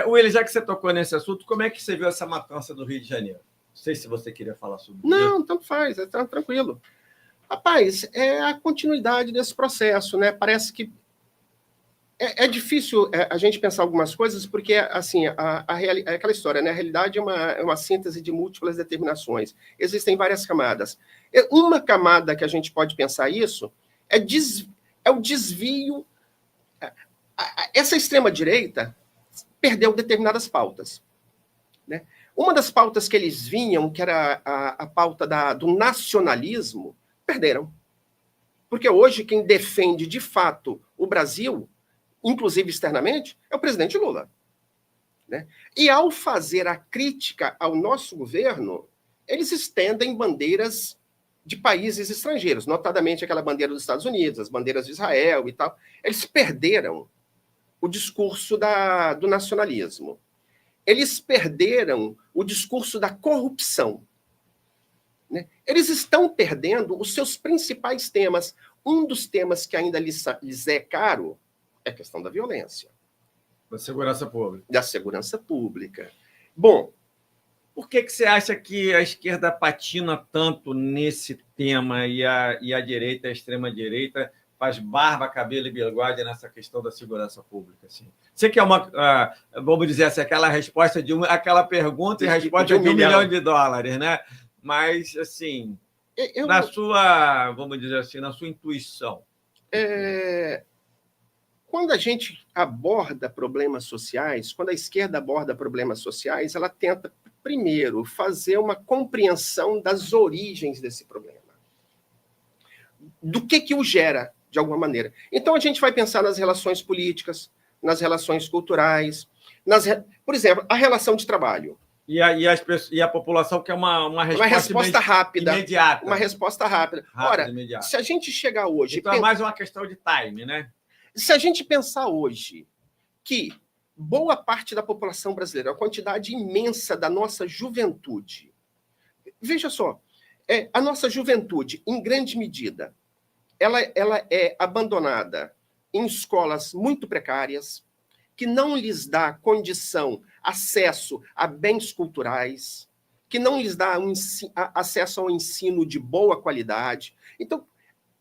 William, já que você tocou nesse assunto, como é que você viu essa matança do Rio de Janeiro? Não sei se você queria falar sobre isso. Não, tanto faz, tá tranquilo. Rapaz, é a continuidade desse processo, né? Parece que é difícil a gente pensar algumas coisas, porque, assim, é aquela história, né? A realidade é uma síntese de múltiplas determinações. Existem várias camadas. Uma camada que a gente pode pensar isso é o desvio. Essa extrema-direita perdeu determinadas pautas, né? Uma das pautas que eles vinham, que era a pauta do nacionalismo, perderam. Porque hoje quem defende, de fato, o Brasil, inclusive externamente, é o presidente Lula, né? E ao fazer a crítica ao nosso governo, eles estendem bandeiras de países estrangeiros, notadamente aquela bandeira dos Estados Unidos, as bandeiras de Israel e tal. Eles perderam o discurso do nacionalismo. Eles perderam o discurso da corrupção, né? Eles estão perdendo os seus principais temas. Um dos temas que ainda lhes é caro é a questão da violência. Da segurança pública. Da segurança pública. Bom, por que você acha que a esquerda patina tanto nesse tema e a direita, a extrema-direita, faz barba, cabelo e bigode nessa questão da segurança pública? Assim? Você quer vamos dizer assim, aquela resposta aquela pergunta e resposta de $1 milhão, né? Mas, assim, na sua, vamos dizer assim, na sua intuição. Quando a gente aborda problemas sociais, quando a esquerda aborda problemas sociais, ela tenta, primeiro, fazer uma compreensão das origens desse problema. Do que o gera, de alguma maneira. Então, a gente vai pensar nas relações políticas, nas relações culturais, por exemplo, a relação de trabalho. E a população quer uma resposta rápida. Imediata. Uma resposta rápida. Ora, imediata. Se a gente chegar hoje... Então é mais uma questão de time, né? Se a gente pensar hoje que boa parte da população brasileira, a quantidade imensa da nossa juventude... Veja só, a nossa juventude, em grande medida, ela é abandonada em escolas muito precárias, que não lhes dá condição, acesso a bens culturais, que não lhes dá acesso ao ensino de boa qualidade. Então,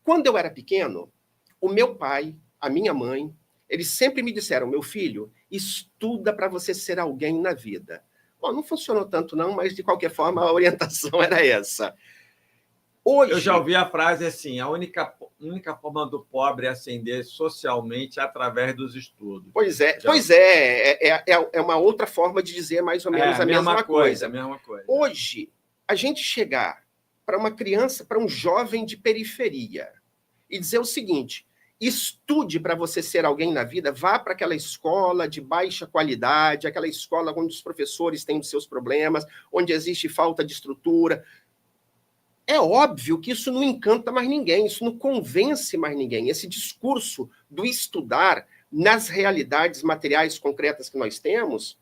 quando eu era pequeno, o meu pai, a minha mãe, eles sempre me disseram, meu filho, estuda para você ser alguém na vida. Bom, não funcionou tanto não, mas de qualquer forma a orientação era essa. Hoje, eu já ouvi a frase assim, a única forma do pobre ascender socialmente é através dos estudos. Pois é uma outra forma de dizer mais ou menos a mesma coisa. Hoje, a gente chegar para uma criança, para um jovem de periferia, e dizer o seguinte, estude para você ser alguém na vida, vá para aquela escola de baixa qualidade, aquela escola onde os professores têm os seus problemas, onde existe falta de estrutura. É óbvio que isso não encanta mais ninguém, isso não convence mais ninguém. Esse discurso do estudar nas realidades materiais concretas que nós temos,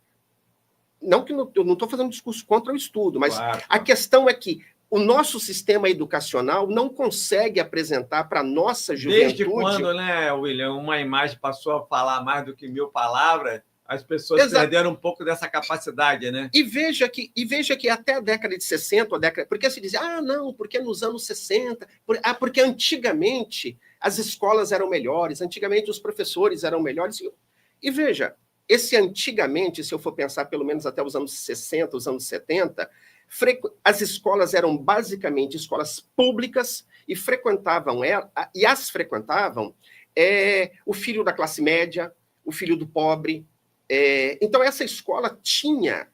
não que eu não estou fazendo um discurso contra o estudo, mas claro. A questão é que o nosso sistema educacional não consegue apresentar para a nossa juventude... Desde quando, né, William, uma imagem passou a falar mais do que 1000 palavras, as pessoas perderam um pouco dessa capacidade, né? E veja que até a década de 60, porque se dizia, não, porque nos anos 60, porque antigamente as escolas eram melhores, antigamente os professores eram melhores. E veja, esse antigamente, se eu for pensar pelo menos até os anos 60, os anos 70, as escolas eram basicamente escolas públicas e as frequentavam o filho da classe média, o filho do pobre. Então, essa escola tinha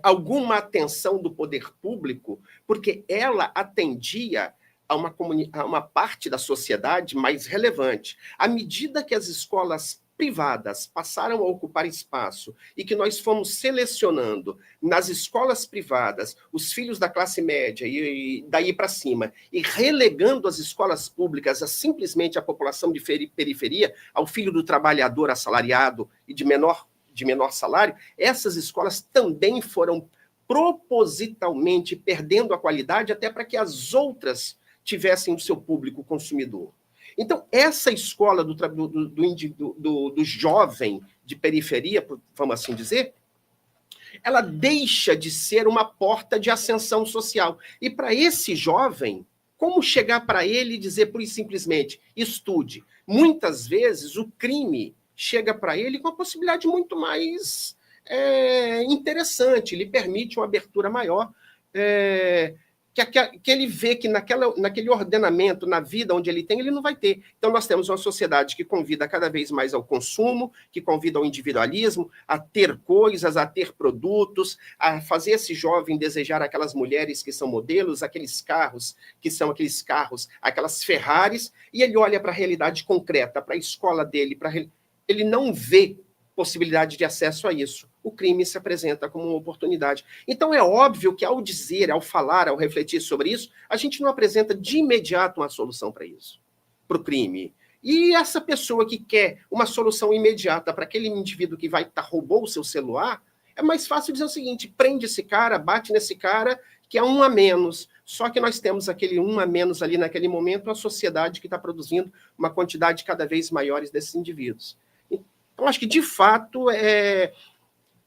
alguma atenção do poder público, porque ela atendia a uma parte da sociedade mais relevante. À medida que as escolas privadas passaram a ocupar espaço e que nós fomos selecionando nas escolas privadas os filhos da classe média e daí para cima, e relegando as escolas públicas a simplesmente a população de periferia, ao filho do trabalhador assalariado e de menor salário, essas escolas também foram propositalmente perdendo a qualidade até para que as outras tivessem o seu público consumidor. Então, essa escola do jovem de periferia, vamos assim dizer, ela deixa de ser uma porta de ascensão social. E para esse jovem, como chegar para ele e dizer, pura e simplesmente, estude? Muitas vezes o crime chega para ele com uma possibilidade muito mais interessante, lhe permite uma abertura maior, que ele vê que naquele ordenamento, na vida onde ele tem, ele não vai ter. Então, nós temos uma sociedade que convida cada vez mais ao consumo, que convida ao individualismo, a ter coisas, a ter produtos, a fazer esse jovem desejar aquelas mulheres que são modelos, aqueles carros que são aqueles carros, aquelas Ferraris, e ele olha para a realidade concreta, para a escola dele, ele não vê possibilidade de acesso a isso. O crime se apresenta como uma oportunidade. Então, é óbvio que ao dizer, ao falar, ao refletir sobre isso, a gente não apresenta de imediato uma solução para isso, para o crime. E essa pessoa que quer uma solução imediata para aquele indivíduo que roubou o seu celular, é mais fácil dizer o seguinte, prende esse cara, bate nesse cara, que é um a menos. Só que nós temos aquele um a menos ali naquele momento, uma sociedade que está produzindo uma quantidade cada vez maior desses indivíduos. Então, acho que, de fato,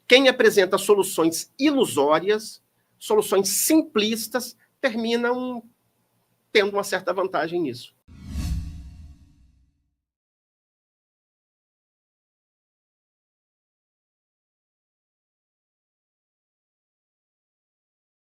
quem apresenta soluções ilusórias, soluções simplistas, terminam tendo uma certa vantagem nisso.